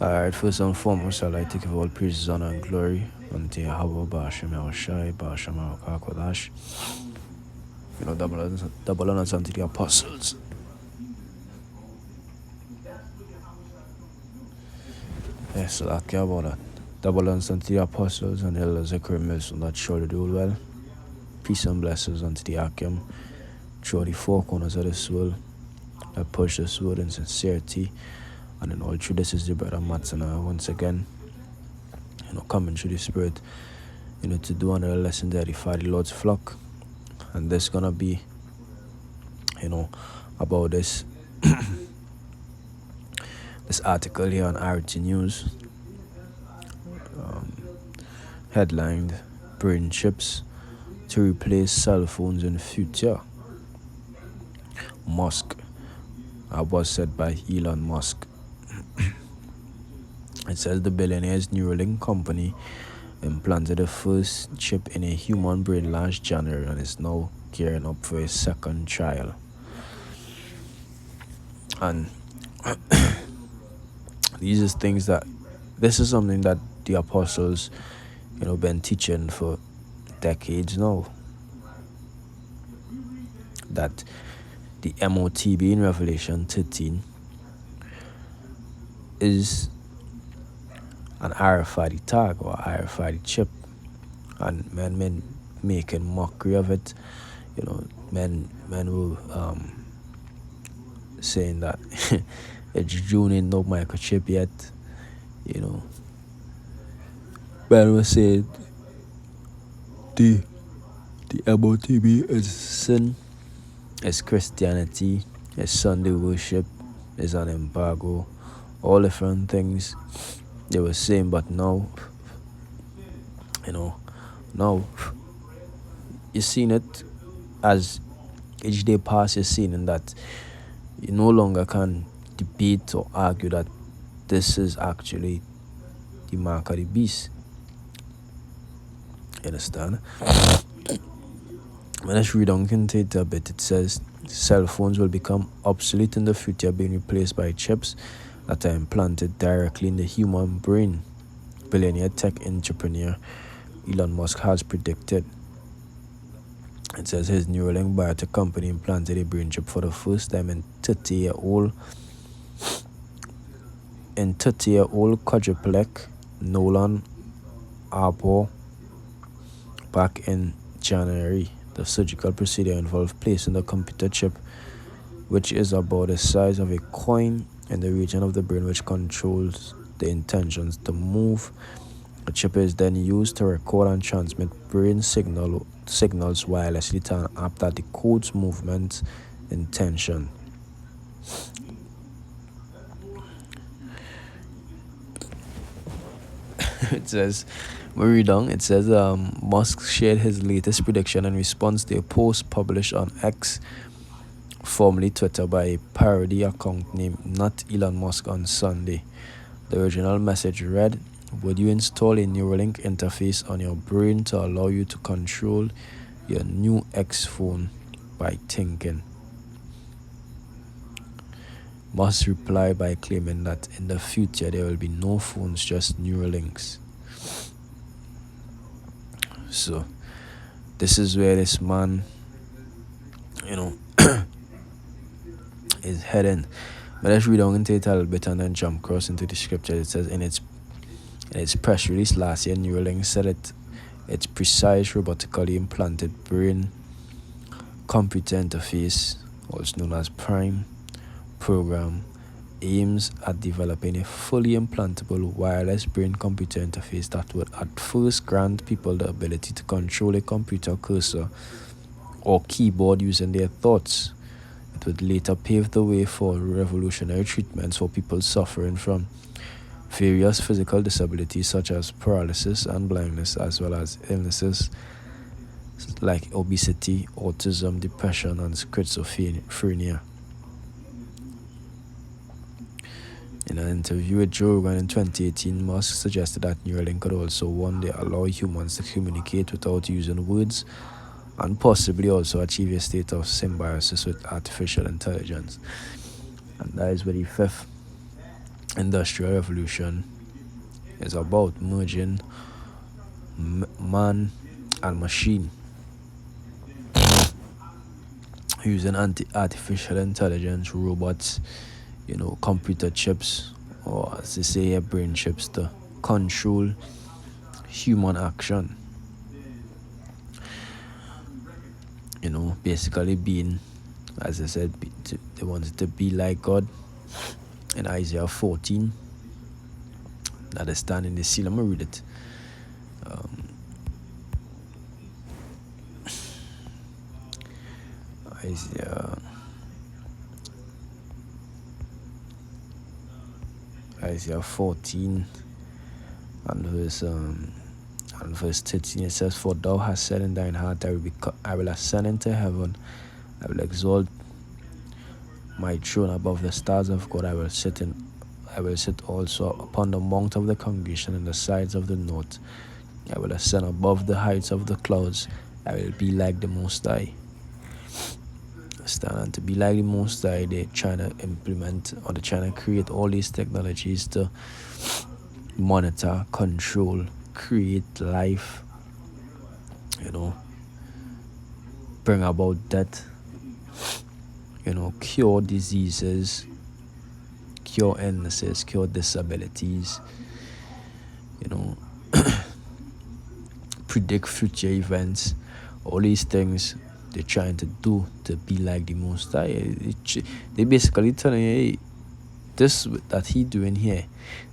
Alright, first and foremost, I'd like to give all praises, honor, and glory unto Yahweh, Ba'ashem Yahushai, Ba'ashem Kodash. Double honors unto the apostles. Yes, so I care about that. Double honors unto the apostles and elders, Zechariah Milson, that surely do well. Peace and blessings unto the Akim, through the four corners of this world, that push this word in sincerity. And in all truth, this is the brother Matson once again, coming through the Spirit, to do another lesson to edify the Lord's flock. And this gonna be, about this this article here on RT News, headlined "Brain Chips to Replace Cell Phones in Future." Musk, was said by Elon Musk. It says the billionaire's Neuralink company implanted the first chip in a human brain last January and is now gearing up for a second trial. And this is something that the apostles, been teaching for decades now. That the MOTB in Revelation 13 is an RFID tag or RFID chip, and men making mockery of it. Men will saying that it's June ain't no microchip yet. Men will say the MOTB is sin, it's Christianity, it's Sunday worship, it's an embargo, all different things they were saying. But now, now you're seeing it as each day passes. You're seeing that you no longer can debate or argue that this is actually the mark of the beast. You understand? When I read on it a bit, it says cell phones will become obsolete in the future, being replaced by chips that are implanted directly in the human brain. Billionaire tech entrepreneur Elon Musk has predicted. It says his Neuralink biotech company implanted a brain chip for the first time in 30-year-old quadriplegic Nolan Arbor back in January. The surgical procedure involved placing the computer chip, which is about the size of a coin, in the region of the brain which controls the intentions to move. The chip is then used to record and transmit brain signals wirelessly to an app that decodes movement intention. It says, Musk shared his latest prediction in response to a post published on X, formerly Twitter, by a parody account named Not Elon Musk on Sunday. The original message read, "Would you install a Neuralink interface on your brain to allow you to control your new X phone by thinking?" Musk replied by claiming that in the future there will be no phones, just Neuralinks. So this is where this man, is heading. But let's read on into it a little bit and then jump across into the scripture. It says in its press release last year, Neuralink said its precise robotically implanted brain computer interface, also known as Prime program, aims at developing a fully implantable wireless brain computer interface that would at first grant people the ability to control a computer cursor or keyboard using their thoughts. It would later pave the way for revolutionary treatments for people suffering from various physical disabilities such as paralysis and blindness, as well as illnesses like obesity, autism, depression, and schizophrenia. In an interview with Joe Rogan in 2018, Musk suggested that Neuralink could also one day allow humans to communicate without using words and possibly also achieve a state of symbiosis with artificial intelligence. And that is where the fifth Industrial Revolution is about merging man and machine using artificial intelligence, robots, computer chips, or as they say, brain chips to control human action. Basically being, as I said, they wanted to be like God in Isaiah 14. That is stand in the seal. I'm going to read it. Isaiah 14 and verse 13, it says, "For thou hast said in thine heart, I will ascend into heaven, I will exalt my throne above the stars of God, I will sit also upon the mount of the congregation in the sides of the north, I will ascend above the heights of the clouds, I will be like the Most High." And to be like the Most High, they're trying to implement, or they're trying to create all these technologies to monitor, control, create life, bring about death, cure diseases, cure illnesses, cure disabilities, predict future events. All these things they're trying to do to be like the Most High. They basically telling you, hey, this that he doing here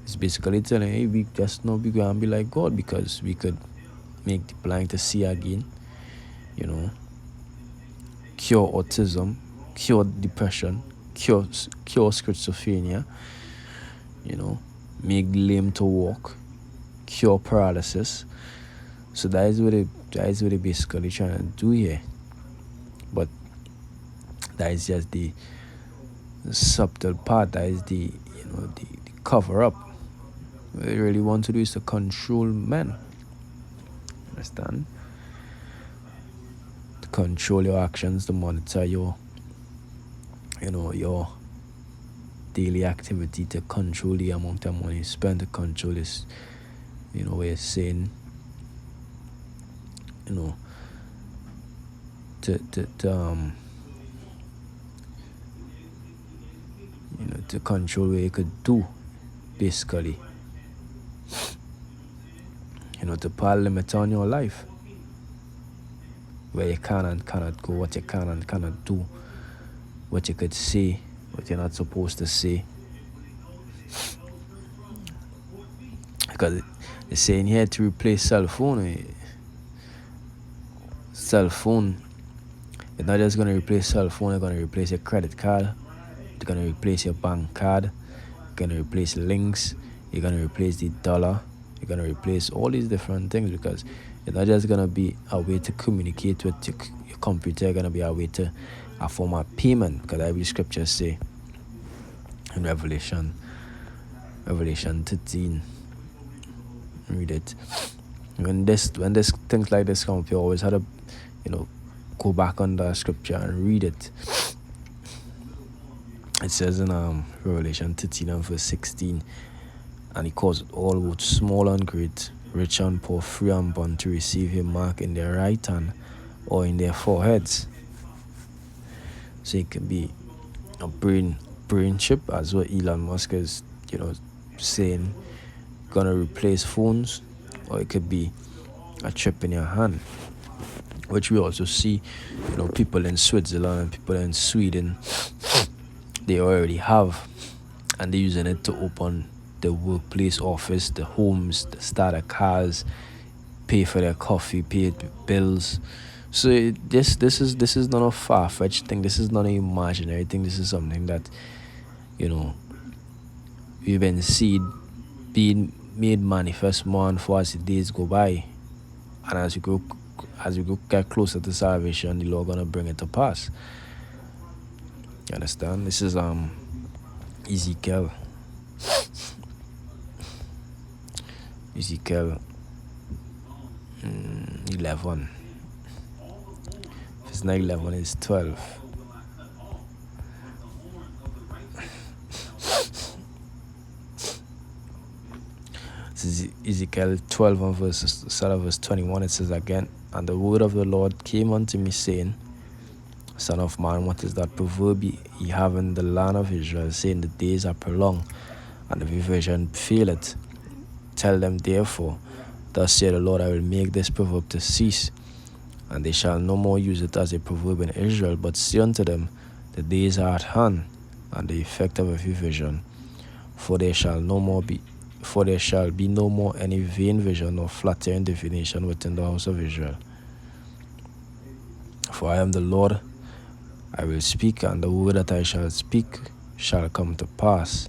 is basically telling you, hey, we just not be going to be like God, because we could make the blind to see again, cure autism, cure depression, cure schizophrenia, make lame to walk, cure paralysis. So that is what they basically trying to do here. But that is just the subtle part. That is the cover up. What they really want to do is to control men. Understand? To control your actions, to monitor your daily activity, to control the amount of money you spend, to control this, we're saying, to control what you could do, basically, to put a limit on your life, where you can and cannot go, what you can and cannot do, what you could say, what you're not supposed to say. Because they're saying here to replace cell phone is not just going to replace cell phone, it's going to replace your credit card, it's going to replace your bank card, it's going to replace links, you're going to replace the dollar, you're going to replace all these different things, because it's not just going to be a way to communicate with your computer, it's going to be a way to a form of payment, because every scripture say in Revelation 13, read it. When this things like this come up, you always have to go back on the scripture and read it. It says in Revelation 13 and verse 16, "And he caused all both small and great, rich and poor, free and bond, to receive a mark in their right hand or in their foreheads." So it can be a brain chip, as what Elon Musk is saying, gonna replace phones, or it could be a chip in your hand, which we also see people in Switzerland and people in Sweden, they already have, and they're using it to open the workplace office, the homes, the starter cars, pay for their coffee, pay bills. So this is not a far-fetched thing. This is not an imaginary thing. This is something that we've been seeing being made manifest more and more as the days go by, and as we go get closer to salvation, the Lord gonna bring it to pass. You understand? This is Ezekiel 11. If it's not 11, it's 12. This is Ezekiel 12 and verse 21. It says again, and the word of the Lord came unto me, saying, Son of man, what is that proverb ye have in the land of Israel, saying, the days are prolonged, and the vision faileth? Tell them therefore, thus saith the Lord, I will make this proverb to cease, and they shall no more use it as a proverb in Israel, but say unto them, the days are at hand, and the effect of every vision. For there shall be no more any vain vision or flattering divination within the house of Israel. For I am the Lord, I will speak, and the word that I shall speak shall come to pass.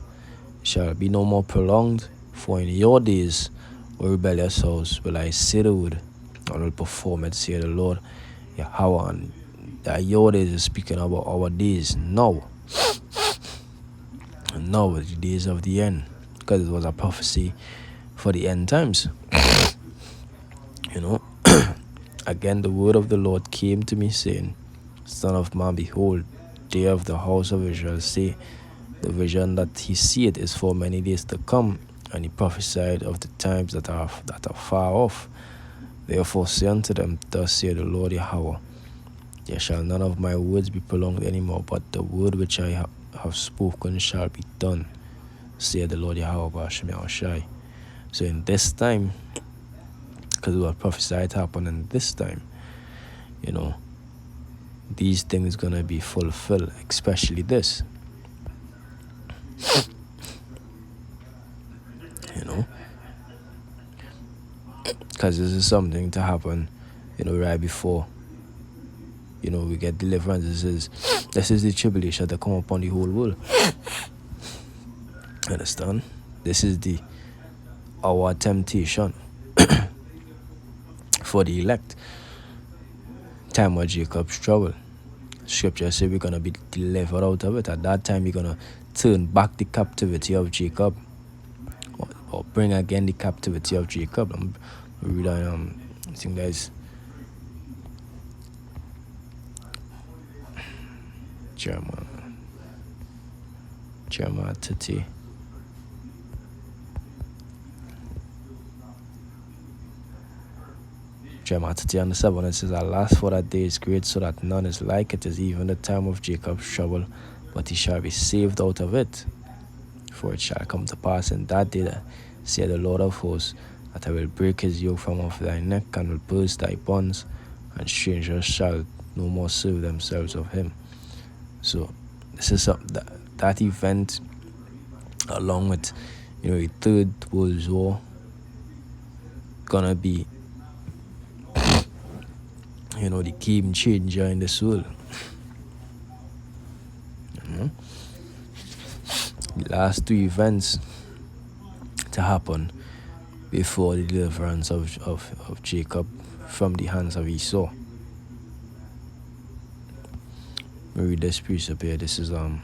It shall be no more prolonged, for in your days, O rebellious house, will I say the word, and will perform it, saith the Lord Yahweh. And that your days is speaking about our days now. And now is the days of the end, because it was a prophecy for the end times. Again, the word of the Lord came to me, saying, Son of man, behold, they of the house of Israel say, the vision that he seeth is for many days to come, and he prophesied of the times that are far off. Therefore say unto them, thus saith the Lord Yahweh, there shall none of my words be prolonged any more, but the word which I have spoken shall be done, saith the Lord Yahweh B'Hashem Yahushai. So in this time, because it was prophesied to happen in this time, these things gonna be fulfilled, especially this. Because this is something to happen, right before, we get deliverance. This is the tribulation that come upon the whole world. Understand? This is our temptation for the elect. Time of Jacob's trouble. Scripture says we're gonna be delivered out of it. At that time, we're gonna turn back the captivity of Jacob, or bring again the captivity of Jacob. I'm reading, I think there's Jeremiah 30. Jeremiah 30 and 7, it says, alas, for that day is great, so that none is like it, is even the time of Jacob's trouble, but he shall be saved out of it. For it shall come to pass in that day, that saith the Lord of hosts, that I will break his yoke from off thy neck, and will burst thy bonds, and strangers shall no more serve themselves of him. So this is that event, along with the Third World War, gonna be the game changer in this world. The last two events to happen before the deliverance of Jacob from the hands of Esau. We read this piece up here. This is it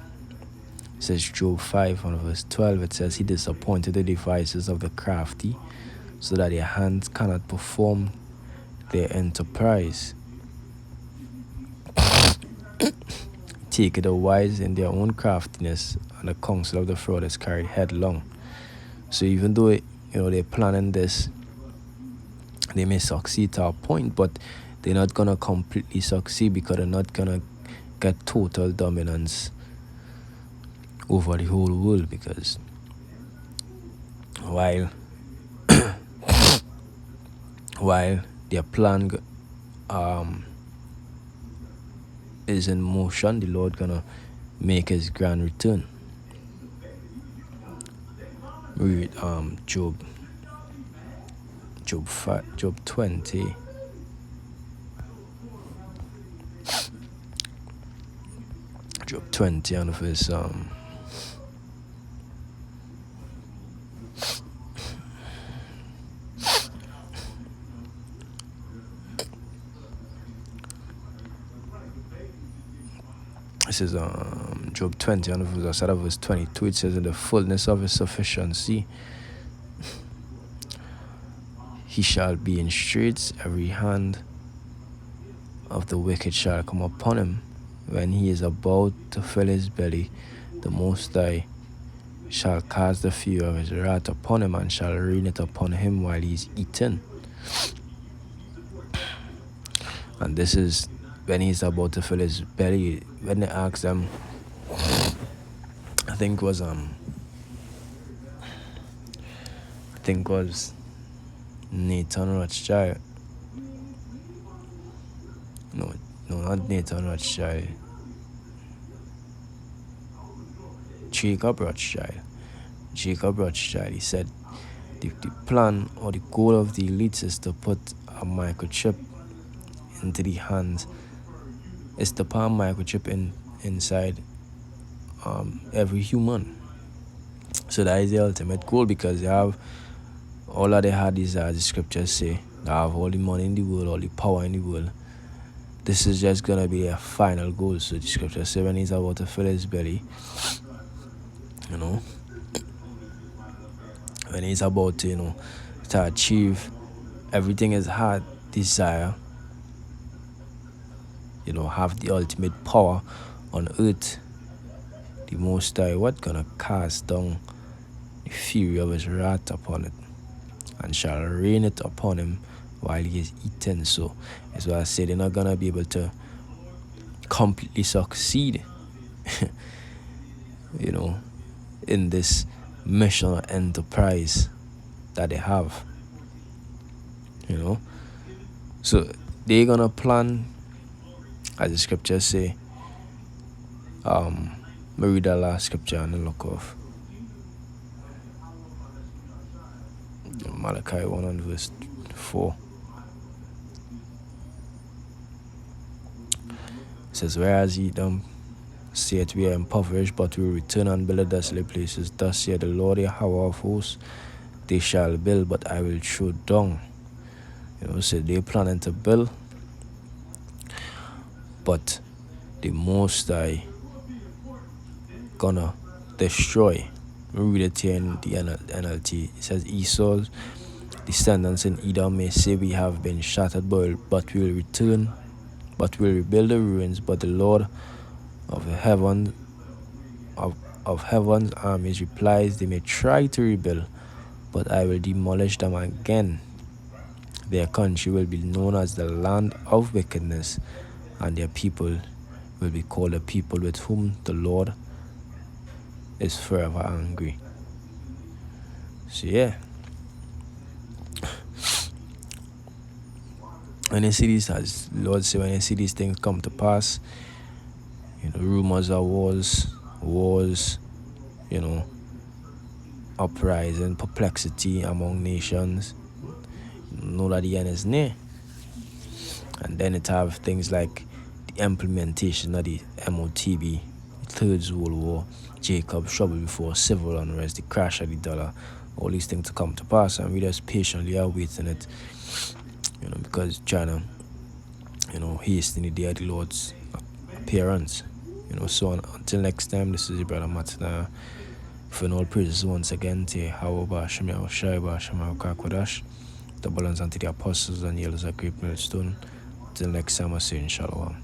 says Job 5 and verse 12. It says, he disappointed the devices of the crafty, so that their hands cannot perform their enterprise. Take the wise in their own craftiness, and the counsel of the fraud is carried headlong. So even though they're planning this, they may succeed to a point, but they're not gonna completely succeed, because they're not gonna get total dominance over the whole world. Because while their plan is in motion, the Lord gonna make his grand return. We read Job 20. Job 20 and verse this is Job 20 and verse 22. It says, in the fullness of his sufficiency he shall be in straits, every hand of the wicked shall come upon him. When he is about to fill his belly, the Most High shall cast the fear of his wrath upon him, and shall rain it upon him while he is eating. And this is when he's about to fill his belly. When they asked him, I think was Nathan Rothschild. No, not Nathan Rothschild. Jacob Rothschild. He said the plan or the goal of the elites is to put a microchip into the hands. It's to put a microchip inside every human. So that is the ultimate goal, because they have all that they had is, as the scriptures say, they have all the money in the world, all the power in the world. This is just gonna be a final goal. So the scriptures say when he's about to fill his belly, when he's about to, to achieve everything his heart desire, have the ultimate power on earth, the Most High gonna cast down the fury of his wrath upon it, and shall rain it upon him while he is eating. So that's why I say they're not gonna be able to completely succeed in this mission or enterprise that they have. So they're gonna plan, as the scriptures say. Me read the last scripture and look off. Malachi 1 and verse 4. It says, whereas ye them saith, we are impoverished, but we return and build desolate places. Thus saith the Lord Yahweh of hosts, they shall build, but I will throw down. So they're planning to build, but the Most High gonna destroy. We read it here in the NLT. It says, Esau's descendants in Edom may say, we have been shattered, but we will return, but we will rebuild the ruins. But the Lord of the heaven of heaven's armies replies, they may try to rebuild, but I will demolish them again. Their country will be known as the land of wickedness, and their people will be called a people with whom the Lord is forever angry. So yeah, when you see these, as Lord say, when you see these things come to pass, rumors of wars, uprising, perplexity among nations, know that the end is near. And then it have things like the implementation of the MOTB, the Third World War, Jacob's trouble before civil unrest, the crash of the dollar, all these things to come to pass, and we just patiently are waiting it, because China, hasten the day of the Lord's appearance. So until next time, this is your brother Matana. For all praises once again to Yahweh Shemel Shaiba Shemel Kakodash, the balance unto the apostles and yellows a great millstone. Till next time, I say inshallah.